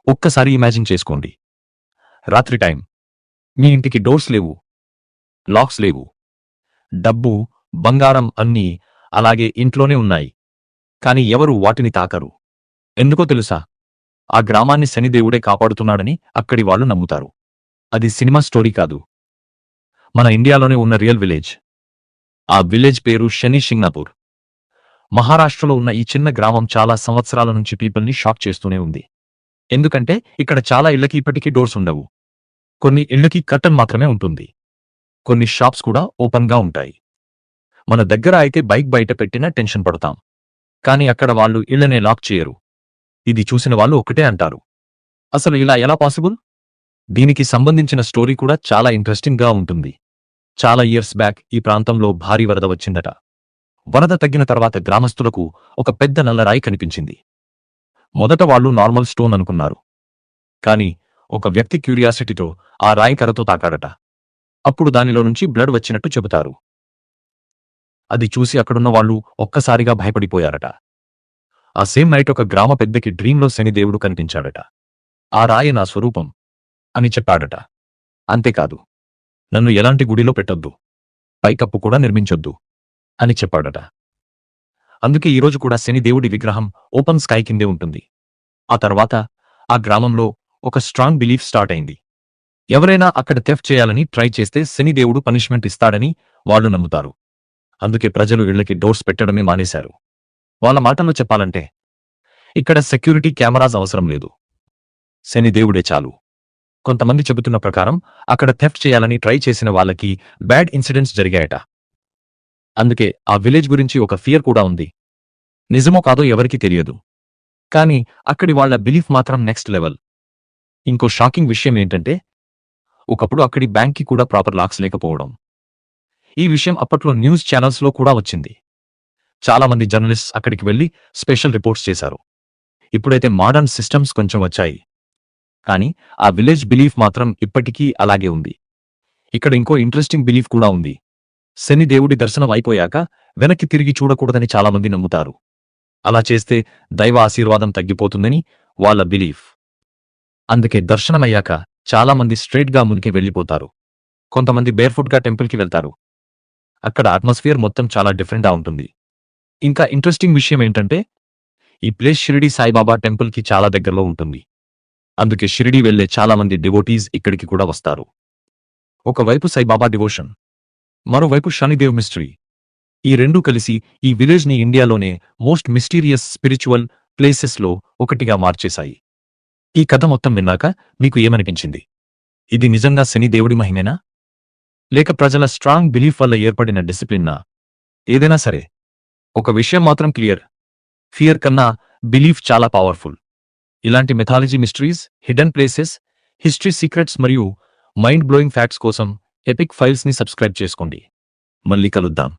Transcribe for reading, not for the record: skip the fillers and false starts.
ఒక్కసారి ఇమాజిన్ చేసుకోండి. రాత్రి టైం, మీ ఇంటికి డోర్స్ లేవు, లాక్స్ లేవు, డబ్బు, బంగారం అన్నీ అలాగే ఇంట్లోనే ఉన్నాయి. కాని ఎవరు వాటిని తాకరు. ఎందుకో తెలుసా? ఆ గ్రామాన్ని శనిదేవుడే కాపాడుతున్నాడని అక్కడి వాళ్ళు నమ్ముతారు. అది సినిమా స్టోరీ కాదు, మన ఇండియాలోనే ఉన్న రియల్ విలేజ్. ఆ విలేజ్ పేరు శని షింగ్నాపూర్. మహారాష్ట్రలో ఉన్న ఈ చిన్న గ్రామం చాలా సంవత్సరాల నుంచి పీపుల్ని షాక్ చేస్తూనే ఉంది. ఎందుకంటే ఇక్కడ చాలా ఇళ్లకి ఇప్పటికీ డోర్స్ ఉండవు. కొన్ని ఇళ్లకి కర్టన్ మాత్రమే ఉంటుంది. కొన్ని షాప్స్ కూడా ఓపెన్గా ఉంటాయి. మన దగ్గర అయితే బైక్ బయట పెట్టినా టెన్షన్ పడతాం. కానీ అక్కడ వాళ్ళు ఇళ్లనే లాక్ చేయరు. ఇది చూసిన వాళ్ళు ఒకటే అంటారు, అసలు ఇలా ఎలా పాసిబుల్? దీనికి సంబంధించిన స్టోరీ కూడా చాలా ఇంట్రెస్టింగ్గా ఉంటుంది. చాలా ఇయర్స్ బ్యాక్ ఈ ప్రాంతంలో భారీ వరద వచ్చిందట. వరద తగ్గిన తర్వాత గ్రామస్తులకు ఒక పెద్ద నల్ల రాయి కనిపించింది. మొదట వాళ్ళు నార్మల్ స్టోన్ అనుకున్నారు. కాని ఒక వ్యక్తి క్యూరియాసిటీతో ఆ రాయి కర్రతో తాకాడట. అప్పుడు దానిలో నుంచి బ్లడ్ వచ్చినట్టు చెబుతారు. అది చూసి అక్కడున్న వాళ్ళు ఒక్కసారిగా భయపడిపోయారట. ఆ సేమ్ నైట్ ఒక గ్రామ పెద్దకి డ్రీంలో శనిదేవుడు కనిపించాడట. ఆ రాయి నా స్వరూపం అని చెప్పాడట. అంతేకాదు, నన్ను ఎలాంటి గుడిలో పెట్టొద్దు, పైకప్పు కూడా నిర్మించొద్దు అని చెప్పాడట. అందుకే ఈరోజు కూడా శనిదేవుడి విగ్రహం ఓపెన్ స్కై కిందే ఉంటుంది. ఆ తర్వాత ఆ గ్రామంలో ఒక స్ట్రాంగ్ బిలీఫ్ స్టార్ట్ అయింది. ఎవరైనా అక్కడ థెఫ్ట్ చేయాలని ట్రై చేస్తే శనిదేవుడు పనిష్మెంట్ ఇస్తాడని వాళ్ళు నమ్ముతారు. అందుకే ప్రజలు ఇళ్లకి డోర్స్ పెట్టడమే మానేశారు. వాళ్ళ మాటల్లో చెప్పాలంటే ఇక్కడ సెక్యూరిటీ కెమెరాస్ అవసరం లేదు, శనిదేవుడే చాలు. కొంతమంది చెబుతున్న ప్రకారం అక్కడ థెఫ్ట్ చేయాలని ట్రై చేసిన వాళ్ళకి బ్యాడ్ ఇన్సిడెంట్స్ జరిగాయట. అందుకే ఆ విలేజ్ గురించి ఒక ఫియర్ కూడా ఉంది. నిజమో కాదో ఎవరికీ తెలియదు. కానీ అక్కడి వాళ్ల బిలీఫ్ మాత్రం నెక్స్ట్ లెవెల్. ఇంకో షాకింగ్ విషయం ఏంటంటే, ఒకప్పుడు అక్కడి బ్యాంక్కి కూడా ప్రాపర్ లాక్స్ లేకపోవడం. ఈ విషయం అప్పట్లో న్యూస్ ఛానల్స్లో కూడా వచ్చింది. చాలామంది జర్నలిస్ట్స్ అక్కడికి వెళ్లి స్పెషల్ రిపోర్ట్స్ చేశారు. ఇప్పుడైతే మోడర్న్ సిస్టమ్స్ కొంచెం వచ్చాయి. కానీ ఆ విలేజ్ బిలీఫ్ మాత్రం ఇప్పటికీ అలాగే ఉంది. ఇక్కడ ఇంకో ఇంట్రెస్టింగ్ బిలీఫ్ కూడా ఉంది. శనిదేవుడి దర్శనం అయిపోయాక వెనక్కి తిరిగి చూడకూడదని చాలామంది నమ్ముతారు. అలా చేస్తే దైవ ఆశీర్వాదం తగ్గిపోతుందని వాళ్ళ బిలీఫ్. అందుకే దర్శనమయ్యాక చాలామంది స్ట్రైట్గా ముందుకే వెళ్ళిపోతారు. కొంతమంది బేర్ఫుట్గా టెంపుల్కి వెళ్తారు. అక్కడ అట్మాస్ఫియర్ మొత్తం చాలా డిఫరెంట్గా ఉంటుంది. ఇంకా ఇంట్రెస్టింగ్ విషయం ఏంటంటే, ఈ ప్లేస్ షిరిడి సాయిబాబా టెంపుల్కి చాలా దగ్గరలో ఉంటుంది. అందుకే షిరిడి వెళ్లే చాలామంది డివోటీస్ ఇక్కడికి కూడా వస్తారు. ఒకవైపు సాయిబాబా డివోషన్, మరోవైపు శనిదేవ్ మిస్టరీ. ఈ రెండూ కలిసి ఈ విలేజ్ని ఇండియాలోనే మోస్ట్ మిస్టీరియస్ స్పిరిచువల్ ప్లేసెస్లో ఒకటిగా మార్చేశాయి. ఈ కథ మొత్తం విన్నాక మీకు ఏమనిపించింది? ఇది నిజంగా శనిదేవుడి మహిమేనా, లేక ప్రజల స్ట్రాంగ్ బిలీఫ్ వల్ల ఏర్పడిన డిసిప్లిన్నా? ఏదైనా సరే, ఒక విషయం మాత్రం క్లియర్, ఫియర్ కన్నా బిలీఫ్ చాలా పవర్ఫుల్. ఇలాంటి methodology mysteries, hidden places, history secrets మరియు మైండ్ బ్లోయింగ్ ఫ్యాక్ట్స్ కోసం ఎపిక్ ఫైల్స్ని సబ్స్క్రైబ్ చేసుకోండి. మళ్ళీ కలుద్దాం.